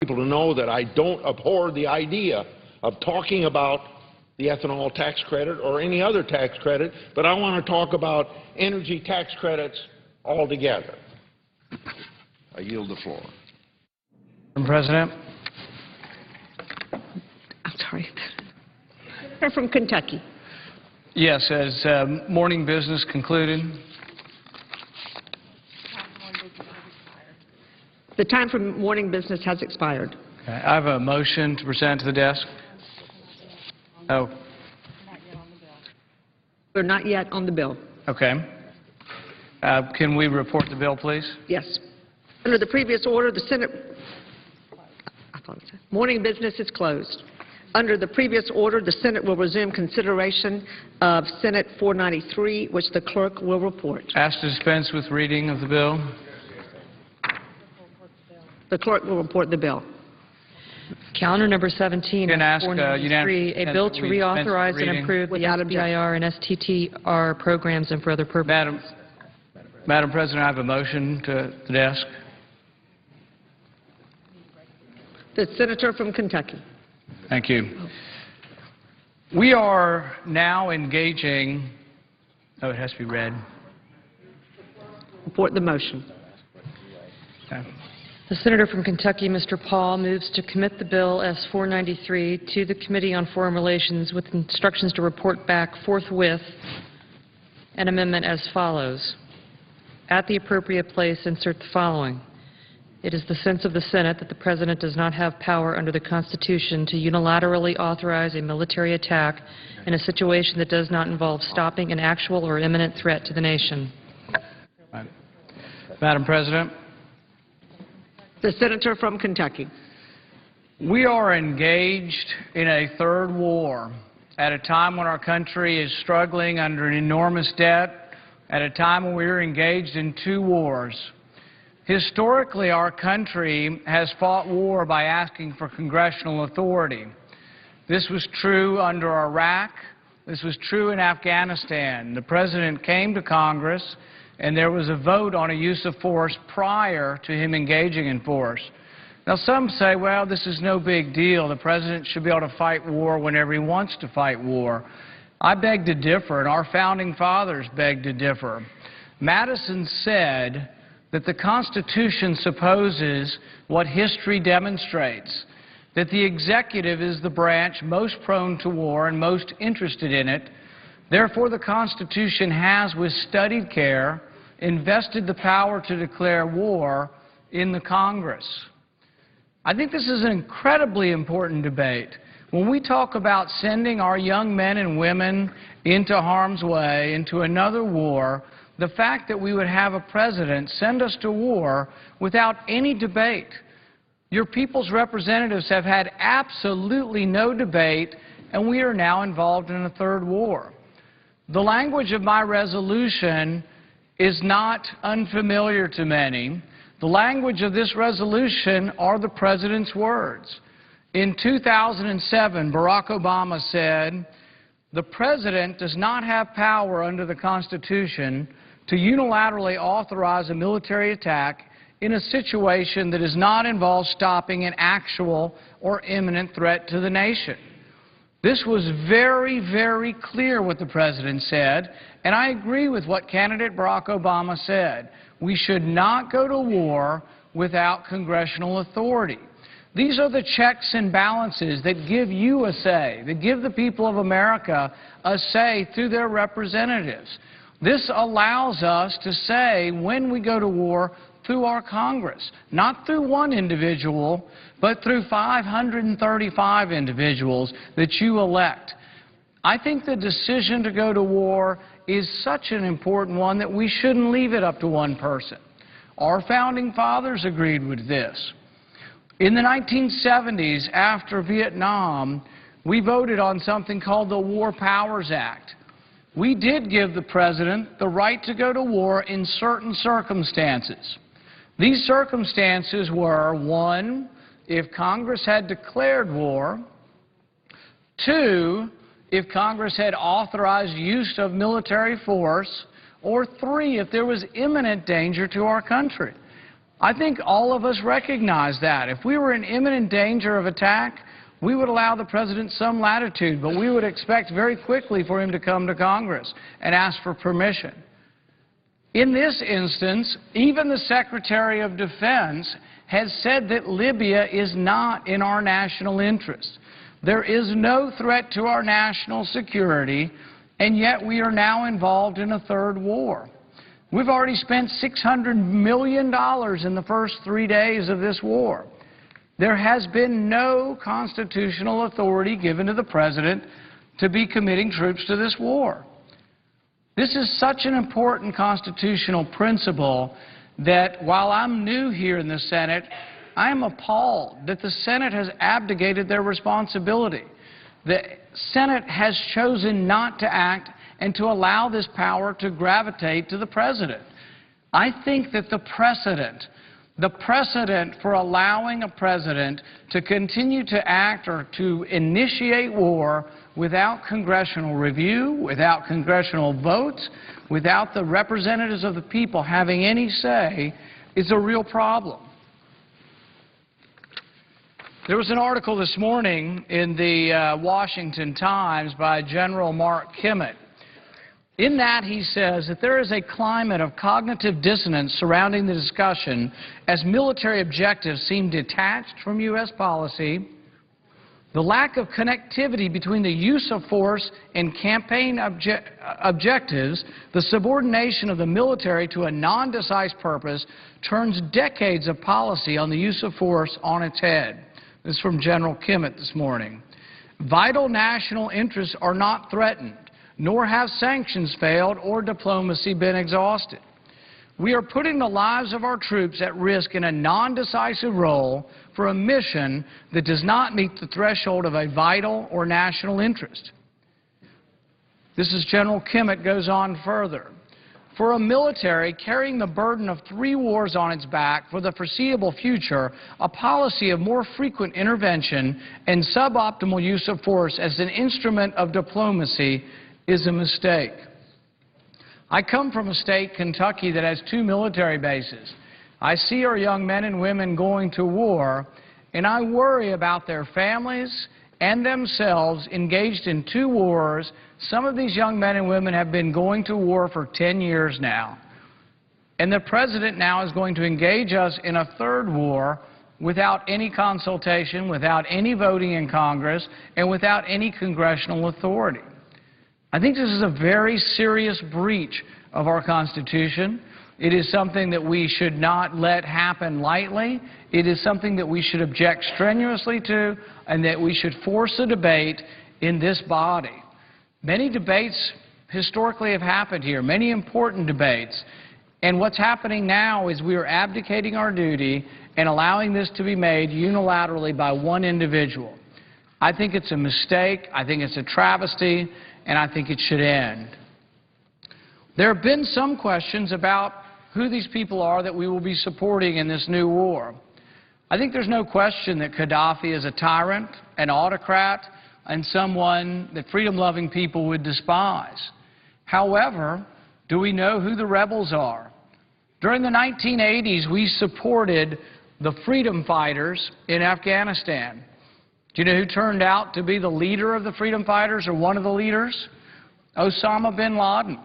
people to know that I don't abhor the idea of talking about the ethanol tax credit or any other tax credit, but I want to talk about energy tax credits altogether. I yield the floor. Madam President. I'm sorry. Senator from Kentucky. Yes, as morning business concluded. The time for morning business has expired. Okay, I have a motion to present to the desk. Oh. We're not yet on the bill. Okay. Can we report the bill, please? Yes. Under the previous order, the Senate... Morning business is closed. Under the previous order, the Senate will resume consideration of Senate 493, which the clerk will report. Ask to dispense with reading of the bill. The clerk will report the bill. Calendar number 17, 493, a bill to reauthorize and improve the SBIR and STTR programs and for other purposes. Madam President, I have a motion to the desk. The senator from Kentucky. Thank you. We are now engaging. Oh, it has to be read. Report the motion. Okay. The senator from Kentucky, Mr. Paul, moves to commit the bill S-493 to the Committee on Foreign Relations with instructions to report back forthwith an amendment as follows. At the appropriate place, insert the following. It is the sense of the Senate that the President does not have power under the Constitution to unilaterally authorize a military attack in a situation that does not involve stopping an actual or imminent threat to the nation. Madam President. The senator from Kentucky. We are engaged in a third war at a time when our country is struggling under an enormous debt, at a time when we are engaged in two wars. Historically, our country has fought war by asking for congressional authority. This was true under Iraq. This was true in Afghanistan. The President came to Congress and there was a vote on a use of force prior to him engaging in force. Now, some say, well, this is no big deal. The President should be able to fight war whenever he wants to fight war. I beg to differ, and our founding fathers begged to differ. Madison said that the Constitution supposes what history demonstrates, that the executive is the branch most prone to war and most interested in it. Therefore, the Constitution has, with studied care, invested the power to declare war in the Congress. I think this is an incredibly important debate. When we talk about sending our young men and women into harm's way, into another war, the fact that we would have a president send us to war without any debate. Your people's representatives have had absolutely no debate, and we are now involved in a third war. The language of my resolution is not unfamiliar to many. The language of this resolution are the President's words. In 2007, Barack Obama said, "The President does not have power under the Constitution to unilaterally authorize a military attack in a situation that does not involve stopping an actual or imminent threat to the nation." This was very, very clear what the President said, and I agree with what candidate Barack Obama said. We should not go to war without congressional authority. These are the checks and balances that give you a say, that give the people of America a say through their representatives. This allows us to say when we go to war through our Congress, not through one individual, but through 535 individuals that you elect. I think the decision to go to war is such an important one that we shouldn't leave it up to one person. Our founding fathers agreed with this. In the 1970s, after Vietnam, we voted on something called the War Powers Act. We did give the President the right to go to war in certain circumstances. These circumstances were, 1, if Congress had declared war, 2, if Congress had authorized use of military force, or 3, if there was imminent danger to our country. I think all of us recognize that. If we were in imminent danger of attack, we would allow the President some latitude, but we would expect very quickly for him to come to Congress and ask for permission. In this instance, even the Secretary of Defense has said that Libya is not in our national interest. There is no threat to our national security, and yet we are now involved in a third war. We've already spent $600 million in the first 3 days of this war. There has been no constitutional authority given to the President to be committing troops to this war. This is such an important constitutional principle that while I'm new here in the Senate, I am appalled that the Senate has abdicated their responsibility. The Senate has chosen not to act and to allow this power to gravitate to the President. I think that the precedent for allowing a President to continue to act or to initiate war without congressional review, without congressional votes, without the representatives of the people having any say is a real problem. There was an article this morning in the Washington Times by General Mark Kimmitt. In that, he says that there is a climate of cognitive dissonance surrounding the discussion as military objectives seem detached from U.S. policy, the lack of connectivity between the use of force and campaign objectives, the subordination of the military to a non-decisive purpose turns decades of policy on the use of force on its head. This is from General Kimmitt this morning. Vital national interests are not threatened, nor have sanctions failed or diplomacy been exhausted. We are putting the lives of our troops at risk in a non-decisive role for a mission that does not meet the threshold of a vital or national interest. This is General Kimmitt goes on further. For a military carrying the burden of 3 wars on its back for the foreseeable future, a policy of more frequent intervention and suboptimal use of force as an instrument of diplomacy is a mistake. I come from a state, Kentucky, that has 2 military bases. I see our young men and women going to war, and I worry about their families and themselves engaged in 2 wars. Some of these young men and women have been going to war for 10 years now. And the President now is going to engage us in a 3rd war without any consultation, without any voting in Congress, and without any congressional authority. I think this is a very serious breach of our Constitution. It is something that we should not let happen lightly. It is something that we should object strenuously to, and that we should force a debate in this body. Many debates historically have happened here, many important debates. And what's happening now is we are abdicating our duty and allowing this to be made unilaterally by one individual. I think it's a mistake. I think it's a travesty. And I think it should end. There have been some questions about who these people are that we will be supporting in this new war. I think there's no question that Gaddafi is a tyrant, an autocrat, and someone that freedom-loving people would despise. However, do we know who the rebels are? During the 1980s, we supported the freedom fighters in Afghanistan. Do you know who turned out to be the leader of the freedom fighters, or one of the leaders? Osama bin Laden.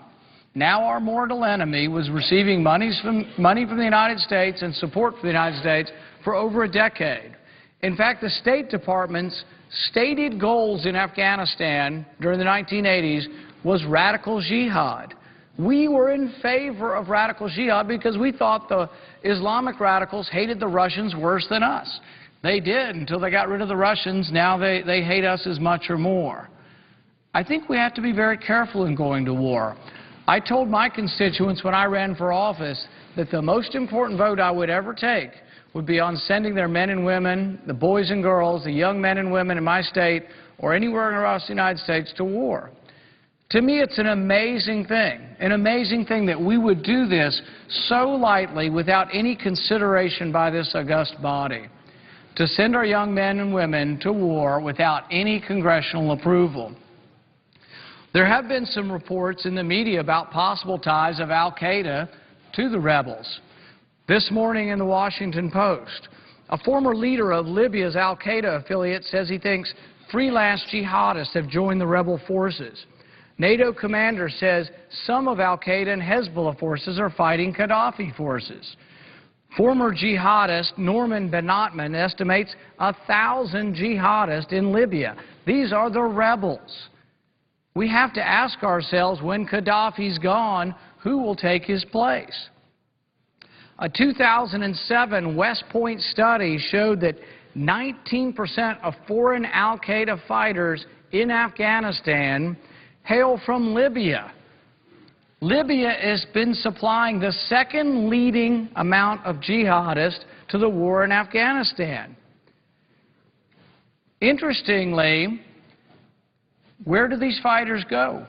Now our mortal enemy was receiving money from the United States and support from the United States for over a decade. In fact, the State Department's stated goals in Afghanistan during the 1980s was radical jihad. We were in favor of radical jihad because we thought the Islamic radicals hated the Russians worse than us. They did until they got rid of the Russians. Now they hate us as much or more. I think we have to be very careful in going to war. I told my constituents when I ran for office that the most important vote I would ever take would be on sending their men and women, the boys and girls, the young men and women in my state or anywhere across the United States to war. To me, it's an amazing thing that we would do this so lightly without any consideration by this august body, to send our young men and women to war without any congressional approval. There have been some reports in the media about possible ties of al-Qaeda to the rebels. This morning in the Washington Post, a former leader of Libya's al-Qaeda affiliate says he thinks freelance jihadists have joined the rebel forces. NATO commander says some of al-Qaeda and Hezbollah forces are fighting Gaddafi forces. Former jihadist Norman Benatman estimates 1,000 jihadists in Libya. These are the rebels. We have to ask ourselves, when Gaddafi's gone, who will take his place? A 2007 West Point study showed that 19% of foreign al-Qaeda fighters in Afghanistan hail from Libya. Libya has been supplying the second leading amount of jihadists to the war in Afghanistan. Interestingly, where do these fighters go?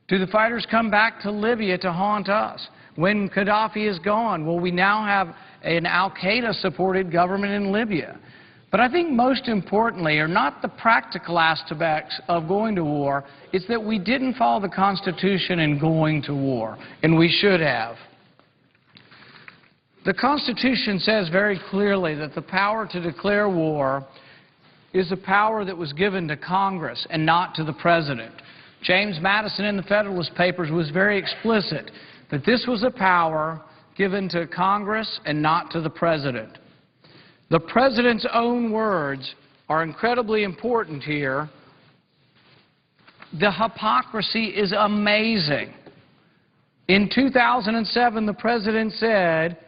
Do the fighters come back to Libya to haunt us? When Gaddafi is gone, will we now have an al-Qaeda-supported government in Libya? But I think most importantly are not the practical aspects of going to war, it's that we didn't follow the Constitution in going to war, and we should have. The Constitution says very clearly that the power to declare war is a power that was given to Congress and not to the President. James Madison in the Federalist Papers was very explicit that this was a power given to Congress and not to the President. The President's own words are incredibly important here. The hypocrisy is amazing. In 2007, the President said,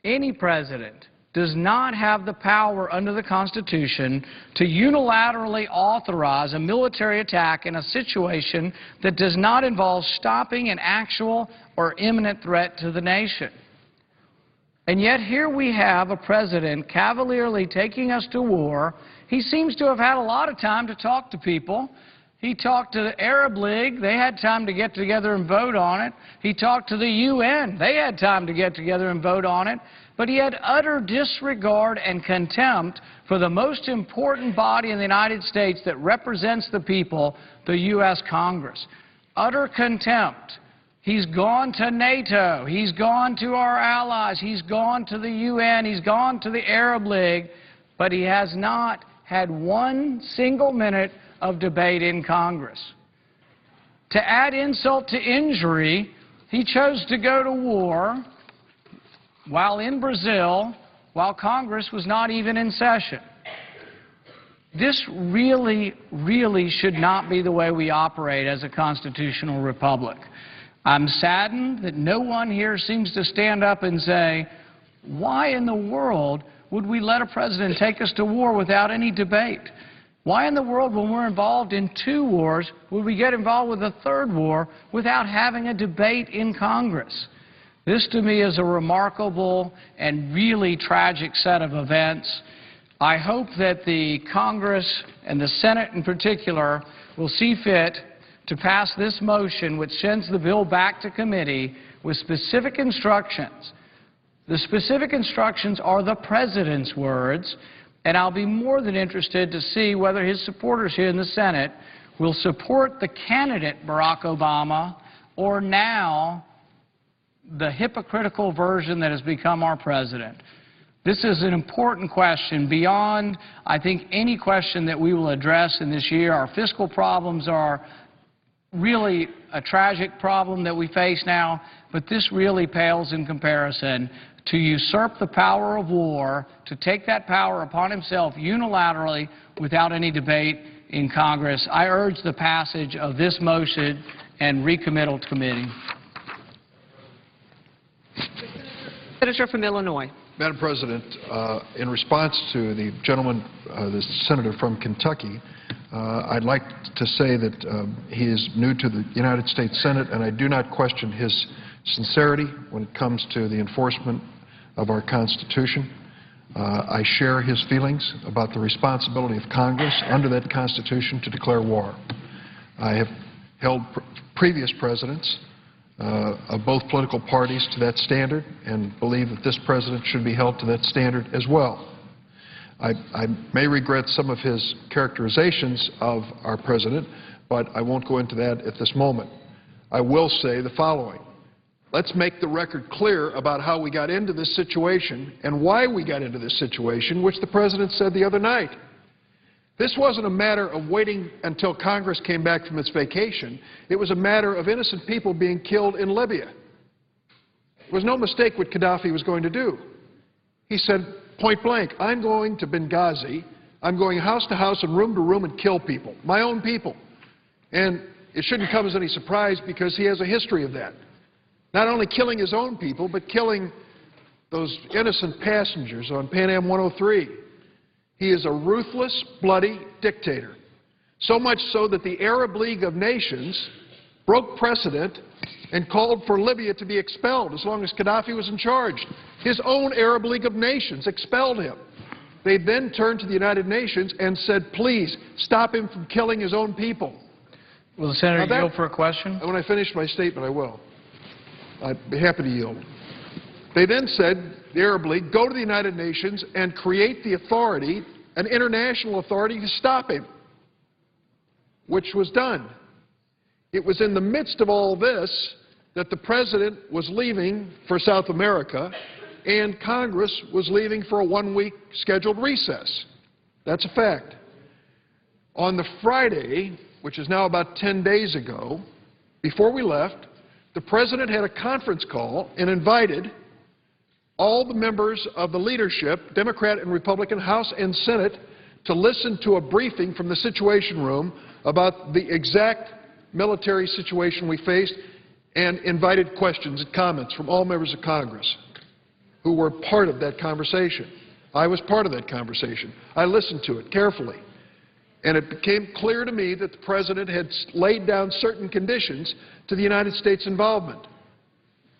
any president does not have the power under the Constitution to unilaterally authorize a military attack in a situation that does not involve stopping an actual or imminent threat to the nation. And yet here we have a president cavalierly taking us to war. He seems to have had a lot of time to talk to people. He talked to the Arab League. They had time to get together and vote on it. He talked to the UN. They had time to get together and vote on it. But he had utter disregard and contempt for the most important body in the United States that represents the people, the U.S. Congress. Utter contempt. He's gone to NATO. He's gone to our allies. He's gone to the UN. He's gone to the Arab League. But he has not had one single minute of debate in Congress. To add insult to injury, he chose to go to war while in Brazil, while Congress was not even in session. This really, really should not be the way we operate as a constitutional republic. I'm saddened that no one here seems to stand up and say, why in the world would we let a president take us to war without any debate? Why in the world, when we're involved in 2 wars, would we get involved with a 3rd war without having a debate in Congress? This, to me, is a remarkable and really tragic set of events. I hope that the Congress and the Senate in particular will see fit to pass this motion, which sends the bill back to committee with specific instructions. The specific instructions are the President's words, and I'll be more than interested to see whether his supporters here in the Senate will support the candidate Barack Obama or now the hypocritical version that has become our president. This is an important question beyond, I think, any question that we will address in this year. Our fiscal problems are really a tragic problem that we face now, but this really pales in comparison. To usurp the power of war, to take that power upon himself unilaterally without any debate in Congress. I urge the passage of this motion and recommittal to committee. Senator from Illinois. Madam President, in response to the gentleman, the senator from Kentucky, I'd like to say that he is new to the United States Senate, and I do not question his sincerity when it comes to the enforcement of our Constitution. I share his feelings about the responsibility of Congress under that Constitution to declare war. I have held previous presidents of both political parties to that standard and believe that this president should be held to that standard as well. I may regret some of his characterizations of our president, but I won't go into that at this moment. I will say the following. let's make the record clear about how we got into this situation and why we got into this situation, which the President said the other night. This wasn't a matter of waiting until Congress came back from its vacation. It was a matter of innocent people being killed in Libya. It was no mistake what Gaddafi was going to do. He said, point blank, I'm going to Benghazi, I'm going house to house and room and kill people, my own people. And it shouldn't come as any surprise because he has a history of that. Not only killing his own people, but killing those innocent passengers on Pan Am 103. He is a ruthless, bloody dictator. So much so that the Arab League of Nations broke precedent and called for Libya to be expelled as long as Gaddafi was in charge. His own Arab League of Nations expelled him. They then turned to the United Nations and said, please, stop him from killing his own people. Will the Senator yield for a question? When I finish my statement, I will. I'd be happy to yield. They then said, the Arab League, go to the United Nations and create the authority, an international authority, to stop him, which was done. It was in the midst of all this that the President was leaving for South America and Congress was leaving for a one-week scheduled recess. That's a fact. On the Friday, which is now about 10 days ago, before we left, the President had a conference call and invited all the members of the leadership, Democrat and Republican, House and Senate, to listen to a briefing from the Situation Room about the exact military situation we faced and invited questions and comments from all members of Congress who were part of that conversation. I was part of that conversation. I listened to it carefully. And it became clear to me that the President had laid down certain conditions to the United States involvement.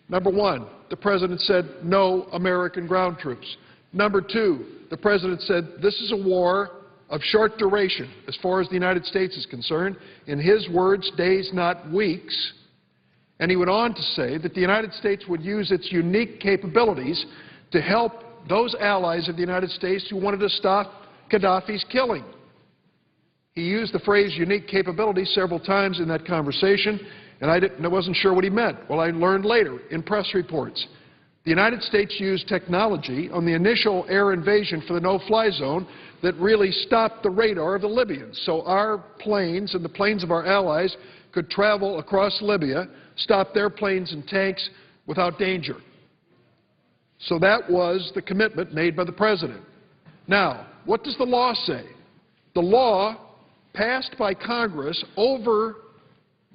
Number one, the President said, no American ground troops. Number two, the President said, this is a war of short duration as far as the United States is concerned. In his words, days, not weeks. And he went on to say that the United States would use its unique capabilities to help those allies of the United States who wanted to stop Gaddafi's killing. He used the phrase unique capabilities several times in that conversation, and I wasn't sure what he meant. Well, I learned later in press reports. The United States used technology on the initial air invasion for the no-fly zone that really stopped the radar of the Libyans. So our planes and the planes of our allies could travel across Libya, stop their planes and tanks without danger. So that was the commitment made by the President. Now, what does the law say? The law passed by Congress over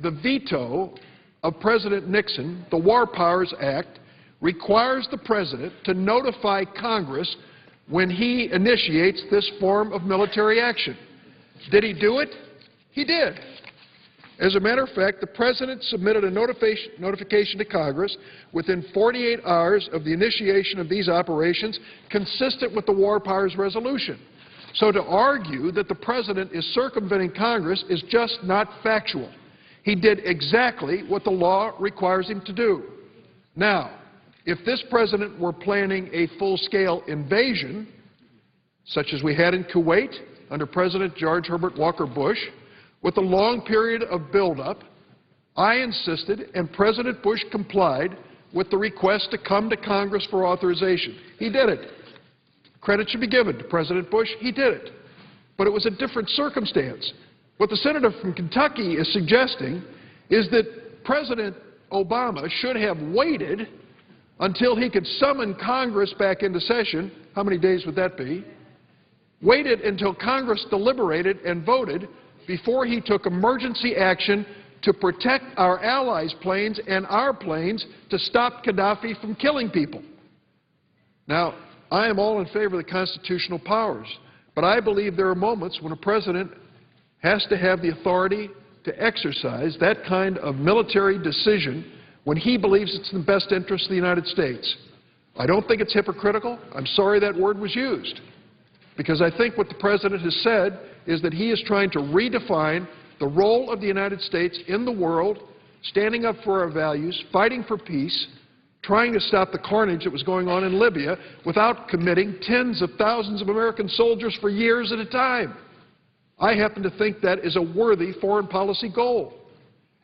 the veto of President Nixon, the War Powers Act, requires the President to notify Congress when he initiates this form of military action. Did he do it? He did. As a matter of fact, the President submitted a notification to Congress within 48 hours of the initiation of these operations, consistent with the War Powers Resolution. So to argue that the President is circumventing Congress is just not factual. He did exactly what the law requires him to do. Now, if this President were planning a full-scale invasion, such as we had in Kuwait under President George Herbert Walker Bush, with a long period of buildup, I insisted, and President Bush complied with the request to come to Congress for authorization. He did it. Credit should be given to President Bush. He did it. But it was a different circumstance. What the senator from Kentucky is suggesting is that President Obama should have waited until he could summon Congress back into session. How many days would that be? Waited until Congress deliberated and voted before he took emergency action to protect our allies' planes and our planes to stop Gaddafi from killing people. Now, I am all in favor of the constitutional powers, but I believe there are moments when a president has to have the authority to exercise that kind of military decision when he believes it's in the best interest of the United States. I don't think it's hypocritical. I'm sorry that word was used, because I think what the President has said is that he is trying to redefine the role of the United States in the world, standing up for our values, fighting for peace, trying to stop the carnage that was going on in Libya without committing tens of thousands of American soldiers for years at a time. I happen to think that is a worthy foreign policy goal.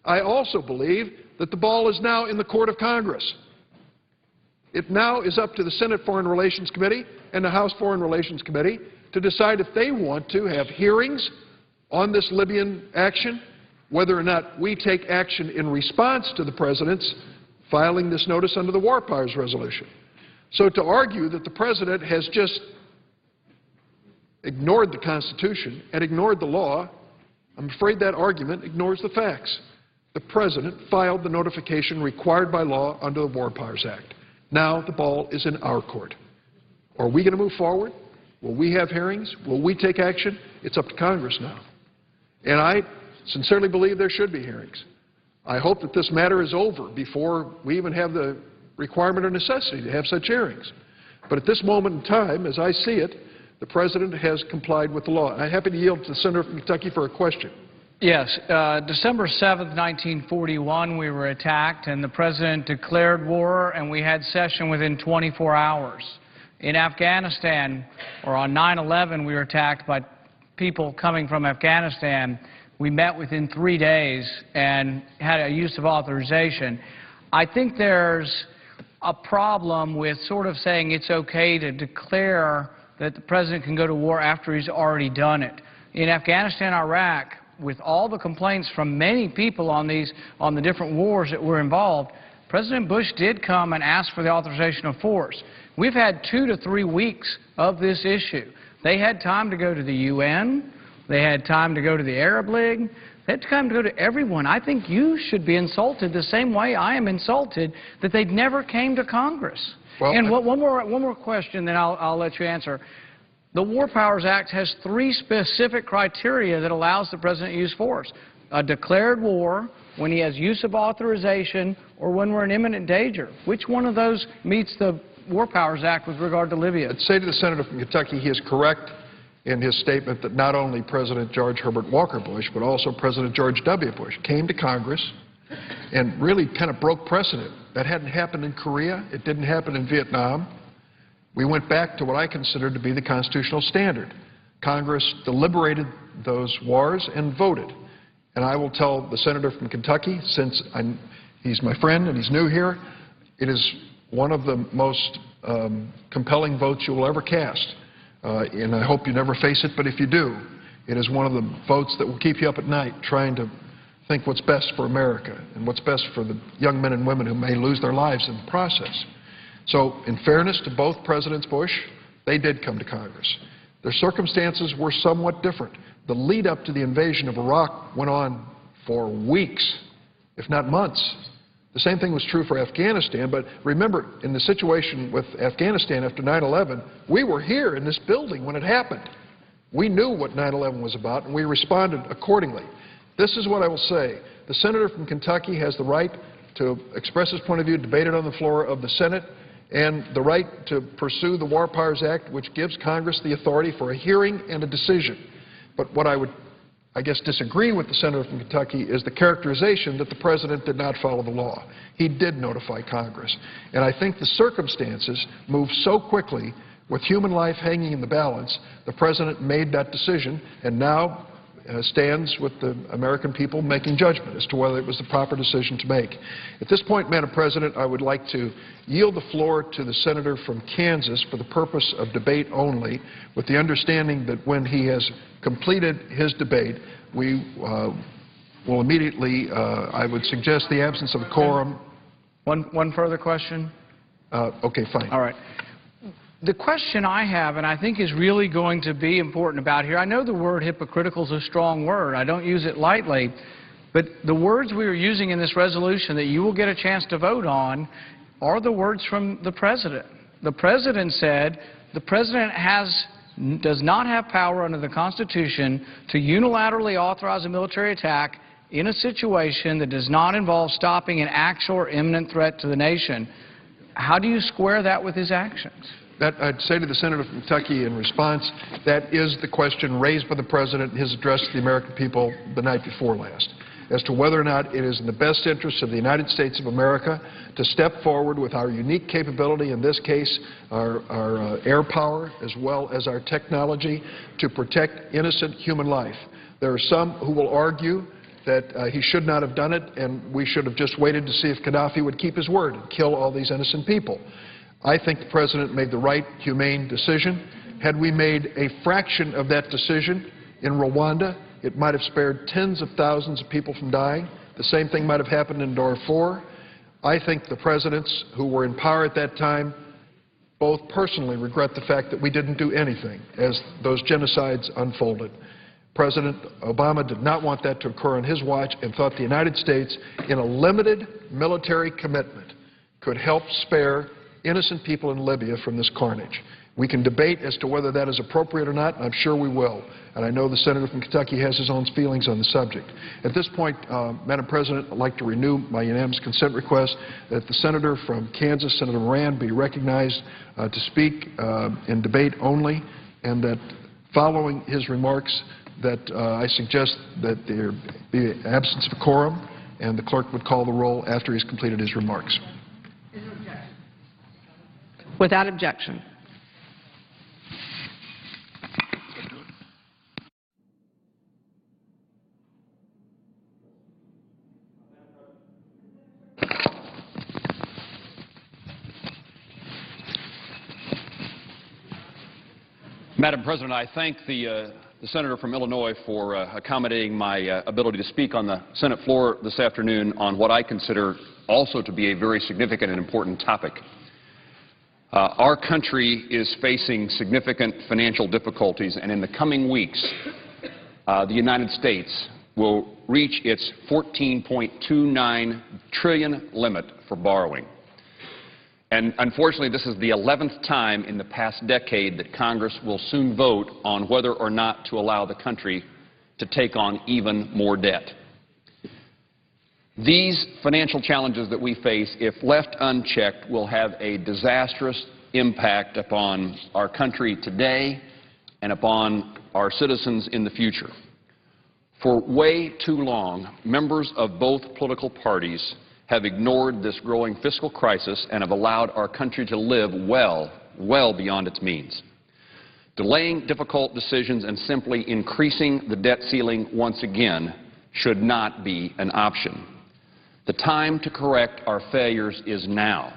I also believe that the ball is now in the court of Congress. It now is up to the Senate Foreign Relations Committee and the House Foreign Relations Committee to decide if they want to have hearings on this Libyan action, whether or not we take action in response to the President's filing this notice under the War Powers Resolution. So to argue that the President has just ignored the Constitution and ignored the law, I'm afraid that argument ignores the facts. The President filed the notification required by law under the War Powers Act. Now the ball is in our court. Are we going to move forward? Will we have hearings? Will we take action? It's up to Congress now. And I sincerely believe there should be hearings. I hope that this matter is over before we even have the requirement or necessity to have such hearings. But at this moment in time, as I see it, the President has complied with the law. And I'm happy to yield to the Senator from Kentucky for a question. Yes. December 7th, 1941, we were attacked, and the President declared war, and we had session within 24 hours. In Afghanistan, or on 9/11, we were attacked by people coming from Afghanistan. We met within 3 days and had a use of authorization. I think there's a problem with sort of saying it's okay to declare that the President can go to war after he's already done it. In Afghanistan, Iraq, with all the complaints from many people on the different wars that were involved, President Bush did come and ask for the authorization of force. We've had 2 to 3 weeks of this issue. They had time to go to the UN. They had time to go to the Arab League. They had time to go to everyone. I think you should be insulted the same way I am insulted that they never came to Congress. Well, and one more question, then I'll let you answer. The War Powers Act has 3 specific criteria that allows the President to use force. A declared war, when he has use of authorization, or when we're in imminent danger. Which one of those meets the War Powers Act with regard to Libya? I'd say to the Senator from Kentucky he is correct in his statement that not only President George Herbert Walker Bush, but also President George W. Bush came to Congress and really kind of broke precedent. That hadn't happened in Korea. It didn't happen in Vietnam. We went back to what I consider to be the constitutional standard. Congress deliberated those wars and voted. And I will tell the Senator from Kentucky, since he's my friend and he's new here, it is one of the most compelling votes you will ever cast. And I hope you never face it, but if you do, it is one of the votes that will keep you up at night trying to think what's best for America and what's best for the young men and women who may lose their lives in the process. So in fairness to both Presidents Bush, they did come to Congress. Their circumstances were somewhat different. The lead up to the invasion of Iraq went on for weeks, if not months. The same thing was true for Afghanistan, but remember, in the situation with Afghanistan after 9/11, we were here in this building when it happened. We knew what 9/11 was about, and we responded accordingly. This is what I will say. The Senator from Kentucky has the right to express his point of view, debate it on the floor of the Senate, and the right to pursue the War Powers Act, which gives Congress the authority for a hearing and a decision. But what I would, I guess, disagree with the Senator from Kentucky is the characterization that the President did not follow the law. He did notify Congress. And I think the circumstances moved so quickly, with human life hanging in the balance, the President made that decision and now stands with the American people making judgment as to whether it was the proper decision to make. At this point, Madam President, I would like to yield the floor to the Senator from Kansas for the purpose of debate only, with the understanding that when he has completed his debate, we will immediately, I would suggest the absence of a quorum. One further question? Okay, fine. All right. The question I have, and I think is really going to be important about here, I know the word hypocritical is a strong word. I don't use it lightly. But the words we are using in this resolution that you will get a chance to vote on are the words from the President. The President said the President does not have power under the Constitution to unilaterally authorize a military attack in a situation that does not involve stopping an actual or imminent threat to the nation. How do you square that with his actions? That, I'd say to the Senator from Kentucky in response, that is the question raised by the President in his address to the American people the night before last, as to whether or not it is in the best interest of the United States of America to step forward with our unique capability, in this case our air power as well as our technology, to protect innocent human life. There are some who will argue that he should not have done it, and we should have just waited to see if Gaddafi would keep his word and kill all these innocent people. I think the President made the right, humane decision. Had we made a fraction of that decision in Rwanda, it might have spared tens of thousands of people from dying. The same thing might have happened in Darfur. I think the presidents who were in power at that time both personally regret the fact that we didn't do anything as those genocides unfolded. President Obama did not want that to occur on his watch and thought the United States, in a limited military commitment, could help spare innocent people in Libya from this carnage. We can debate as to whether that is appropriate or not, and I'm sure we will. And I know the senator from Kentucky has his own feelings on the subject. At this point, Madam President, I'd like to renew my unanimous consent request that the senator from Kansas, Senator Moran, be recognized to speak in debate only, and that following his remarks, that I suggest that there be absence of quorum, and the clerk would call the roll after he's completed his remarks. Without objection. Madam President, I thank the senator from Illinois for accommodating my ability to speak on the Senate floor this afternoon on what I consider also to be a very significant and important topic. Our country is facing significant financial difficulties, and in the coming weeks, the United States will reach its $14.29 trillion limit for borrowing. And unfortunately, this is the 11th time in the past decade that Congress will soon vote on whether or not to allow the country to take on even more debt. These financial challenges that we face, if left unchecked, will have a disastrous impact upon our country today and upon our citizens in the future. For way too long, members of both political parties have ignored this growing fiscal crisis and have allowed our country to live well beyond its means. Delaying difficult decisions and simply increasing the debt ceiling once again should not be an option. The time to correct our failures is now.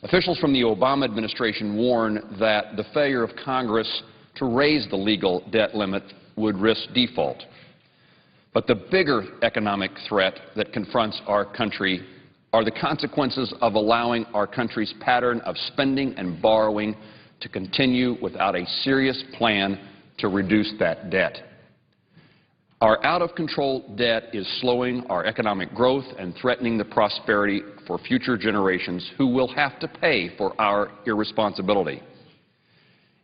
Officials from the Obama administration warn that the failure of Congress to raise the legal debt limit would risk default. But the bigger economic threat that confronts our country are the consequences of allowing our country's pattern of spending and borrowing to continue without a serious plan to reduce that debt. Our out-of-control debt is slowing our economic growth and threatening the prosperity for future generations who will have to pay for our irresponsibility.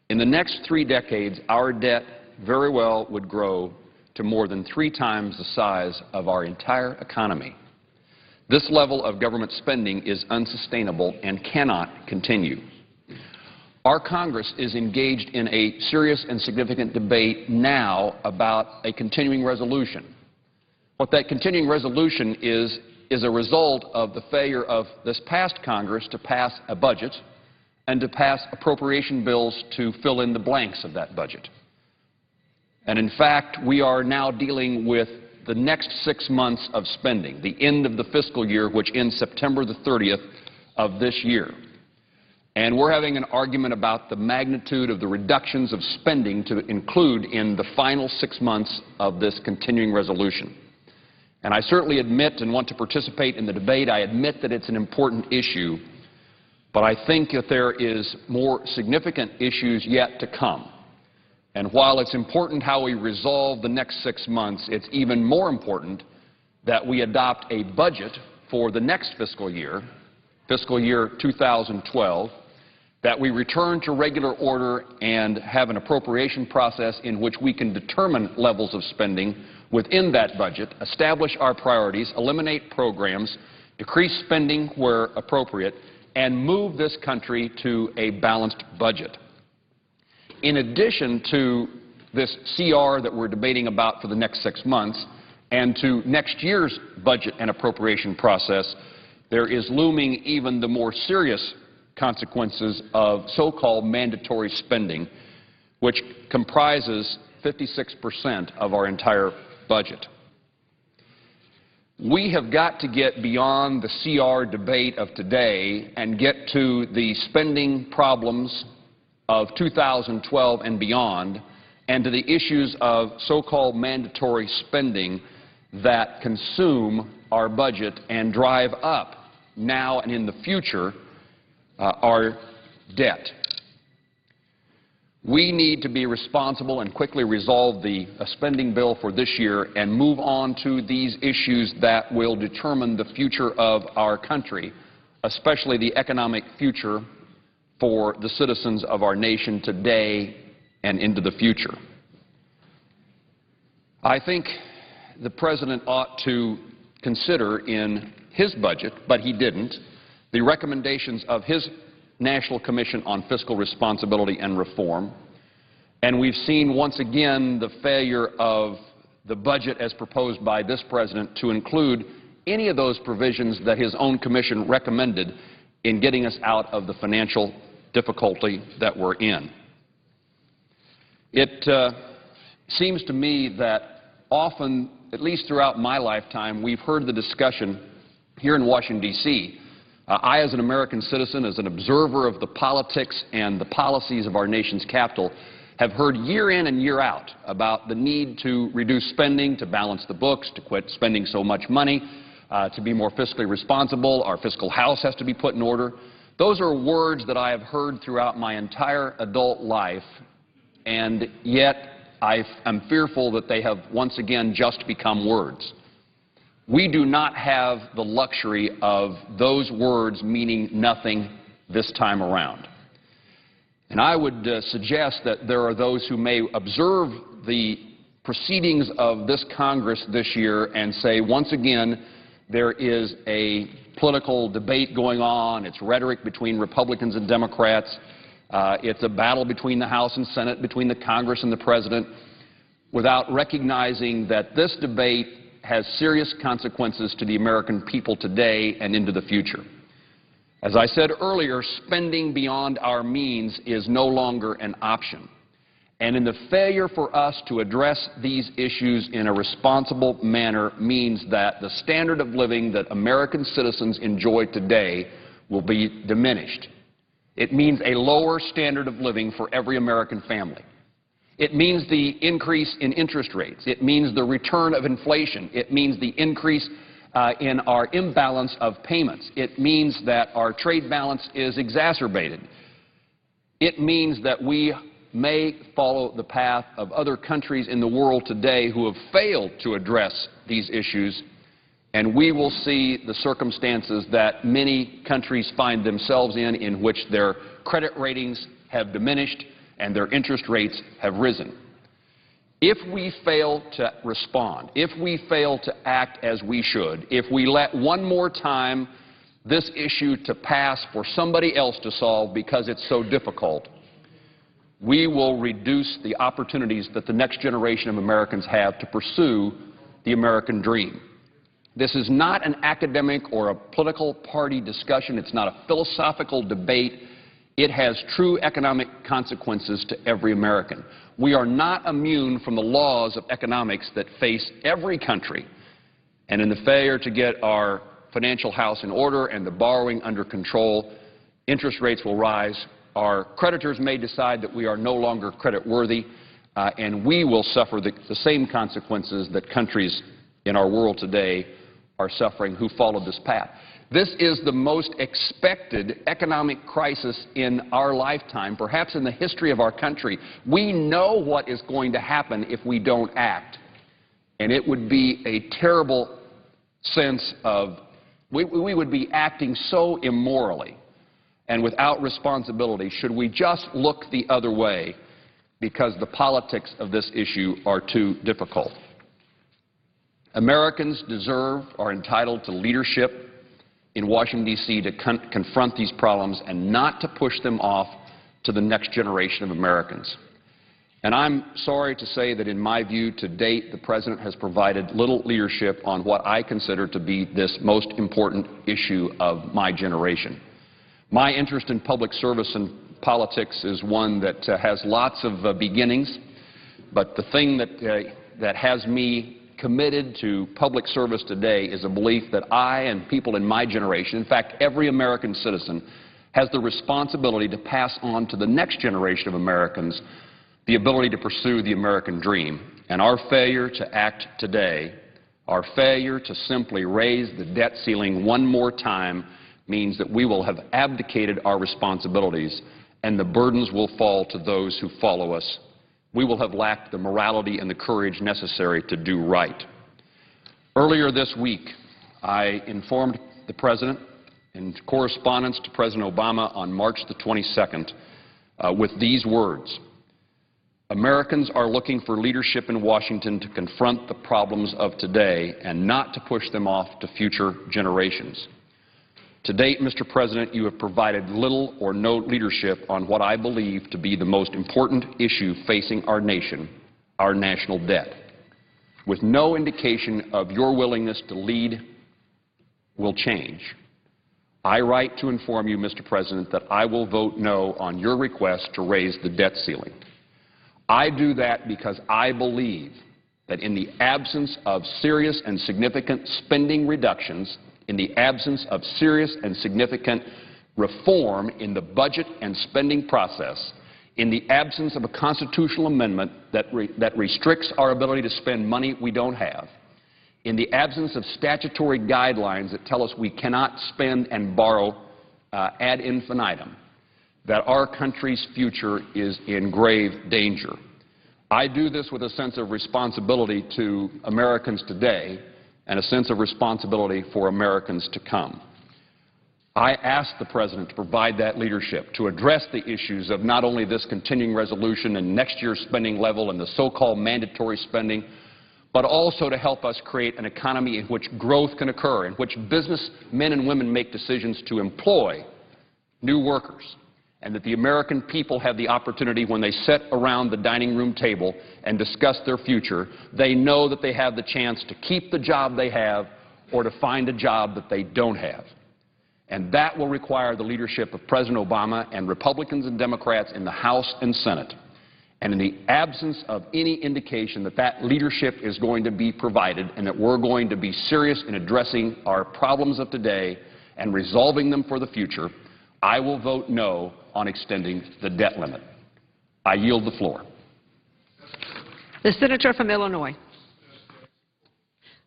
In the next 3 decades, our debt very well would grow to more than 3 times the size of our entire economy. This level of government spending is unsustainable and cannot continue. Our Congress is engaged in a serious and significant debate now about a continuing resolution. What that continuing resolution is a result of the failure of this past Congress to pass a budget and to pass appropriation bills to fill in the blanks of that budget. And in fact, we are now dealing with the next 6 months of spending, the end of the fiscal year, which ends September the 30th of this year. And we're having an argument about the magnitude of the reductions of spending to include in the final 6 months of this continuing resolution. And I certainly admit and want to participate in the debate. I admit that it's an important issue, but I think that there is more significant issues yet to come. And while it's important how we resolve the next 6 months, it's even more important that we adopt a budget for the next fiscal year 2012, that we return to regular order and have an appropriation process in which we can determine levels of spending within that budget, establish our priorities, eliminate programs, decrease spending where appropriate, and move this country to a balanced budget. In addition to this CR that we're debating about for the next 6 months and to next year's budget and appropriation process, there is looming even the more serious consequences of so-called mandatory spending, which comprises 56% of our entire budget. We have got to get beyond the CR debate of today and get to the spending problems of 2012 and beyond, and to the issues of so-called mandatory spending that consume our budget and drive up now and in the future our debt. We need to be responsible and quickly resolve the spending bill for this year and move on to these issues that will determine the future of our country, especially the economic future for the citizens of our nation today and into the future. I think the President ought to consider in his budget, but he didn't, the recommendations of his National Commission on Fiscal Responsibility and Reform. And we've seen once again the failure of the budget as proposed by this President to include any of those provisions that his own commission recommended in getting us out of the financial difficulty that we're in. It seems to me that often, at least throughout my lifetime, we've heard the discussion here in Washington, D.C. I, as an American citizen, as an observer of the politics and the policies of our nation's capital, have heard year in and year out about the need to reduce spending, to balance the books, to quit spending so much money, to be more fiscally responsible. Our fiscal house has to be put in order. Those are words that I have heard throughout my entire adult life, and yet I'm fearful that they have once again just become words. We do not have the luxury of those words meaning nothing this time around. And I would suggest that there are those who may observe the proceedings of this Congress this year and say, once again, there is a political debate going on. It's rhetoric between Republicans and Democrats. It's a battle between the House and Senate, between the Congress and the President, without recognizing that this debate has serious consequences to the American people today and into the future. As I said earlier, spending beyond our means is no longer an option. And in the failure for us to address these issues in a responsible manner means that the standard of living that American citizens enjoy today will be diminished. It means a lower standard of living for every American family. It means the increase in interest rates. It means the return of inflation. It means the increase in our imbalance of payments. It means that our trade balance is exacerbated. It means that we may follow the path of other countries in the world today who have failed to address these issues, and we will see the circumstances that many countries find themselves in which their credit ratings have diminished and their interest rates have risen. If we fail to respond, if we fail to act as we should, if we let one more time this issue to pass for somebody else to solve because it's so difficult, we will reduce the opportunities that the next generation of Americans have to pursue the American dream. This is not an academic or a political party discussion. It's not a philosophical debate. It has true economic consequences to every American. We are not immune from the laws of economics that face every country. And in the failure to get our financial house in order and the borrowing under control, interest rates will rise. Our creditors may decide that we are no longer credit worthy, and we will suffer the same consequences that countries in our world today are suffering who followed this path. This is the most expected economic crisis in our lifetime, perhaps in the history of our country. We know what is going to happen if we don't act. And it would be a terrible sense of, we would be acting so immorally and without responsibility should we just look the other way because the politics of this issue are too difficult. Americans deserve, are entitled to leadership in Washington, D.C. to confront these problems and not to push them off to the next generation of Americans. And I'm sorry to say that in my view, to date, the President has provided little leadership on what I consider to be this most important issue of my generation. My interest in public service and politics is one that has lots of beginnings, but the thing that has me committed to public service today is a belief that I and people in my generation, in fact, every American citizen, has the responsibility to pass on to the next generation of Americans the ability to pursue the American dream. And our failure to act today, our failure to simply raise the debt ceiling one more time, means that we will have abdicated our responsibilities and the burdens will fall to those who follow us. We will have lacked the morality and the courage necessary to do right. Earlier this week, I informed the President in correspondence to President Obama on March the 22nd with these words: Americans are looking for leadership in Washington to confront the problems of today and not to push them off to future generations. To date, Mr. President, you have provided little or no leadership on what I believe to be the most important issue facing our nation, our national debt. With no indication of your willingness to lead will change, I write to inform you, Mr. President, that I will vote no on your request to raise the debt ceiling. I do that because I believe that in the absence of serious and significant spending reductions, in the absence of serious and significant reform in the budget and spending process, in the absence of a constitutional amendment that restricts our ability to spend money we don't have, in the absence of statutory guidelines that tell us we cannot spend and borrow ad infinitum, that our country's future is in grave danger. I do this with a sense of responsibility to Americans today and a sense of responsibility for Americans to come. I asked the President to provide that leadership, to address the issues of not only this continuing resolution and next year's spending level and the so-called mandatory spending, but also to help us create an economy in which growth can occur, in which businessmen and women make decisions to employ new workers, and that the American people have the opportunity when they sit around the dining room table and discuss their future, they know that they have the chance to keep the job they have or to find a job that they don't have. And that will require the leadership of President Obama and Republicans and Democrats in the House and Senate. And in the absence of any indication that that leadership is going to be provided and that we're going to be serious in addressing our problems of today and resolving them for the future, I will vote no on extending the debt limit. I yield the floor. The Senator from Illinois.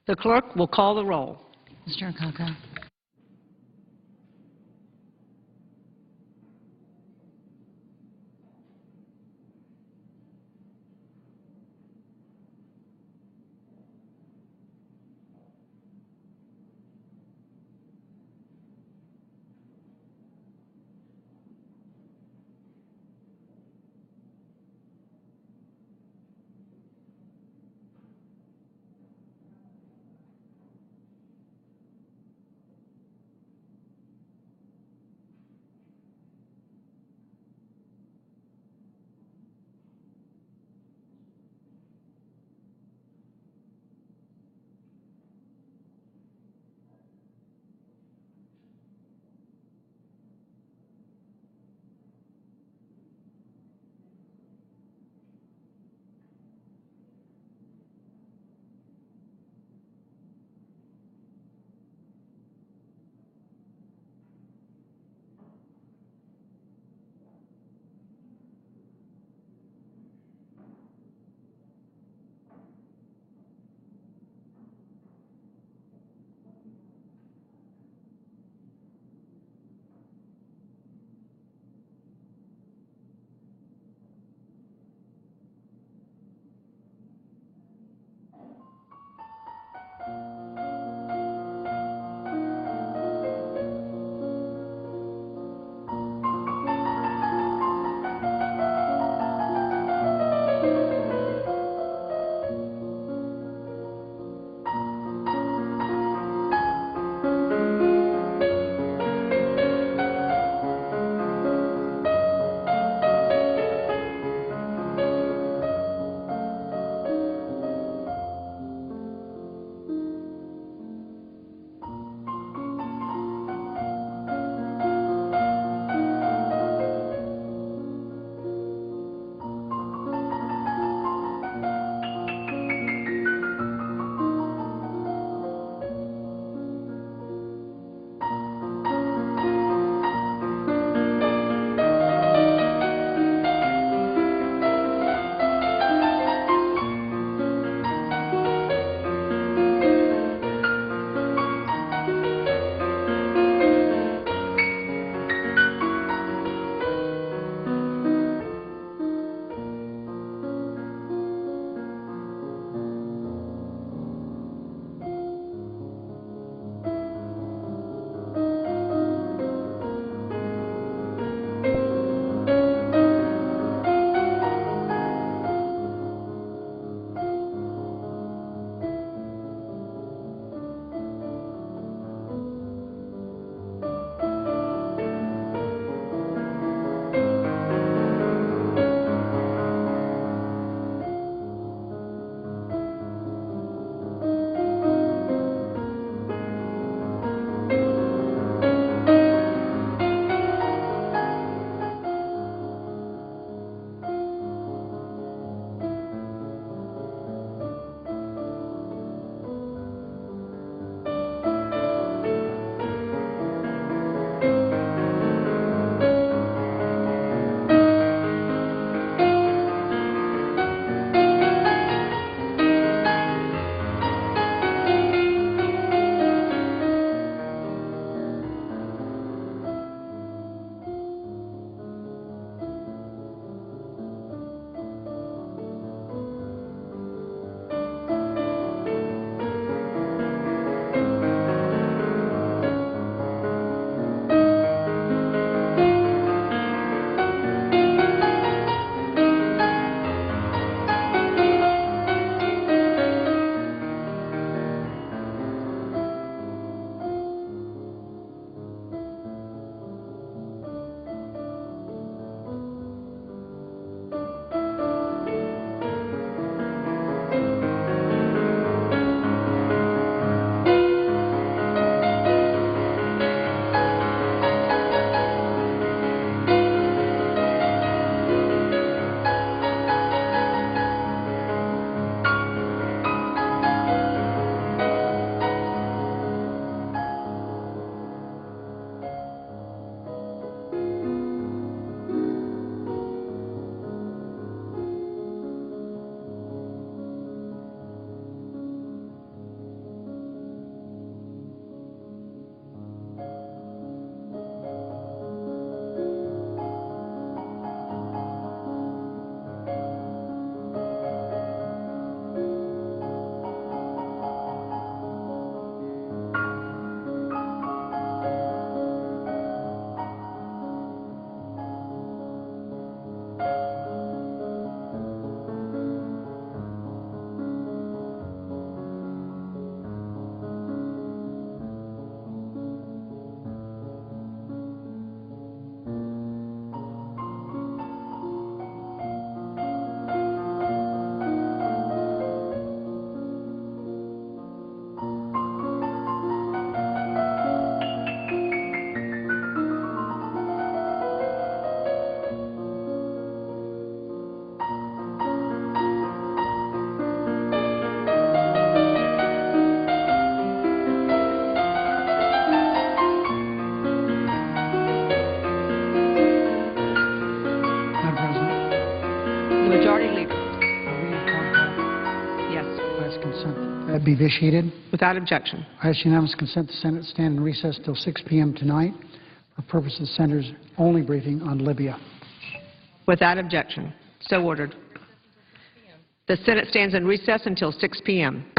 The clerk will call the roll. Mr. Akaka. consent that be vitiated. Without objection. I ask unanimous consent the Senate stand in recess till 6 p.m. tonight for purpose of the Senator's only briefing on Libya. Without objection. So ordered. The Senate stands in recess until 6 p.m.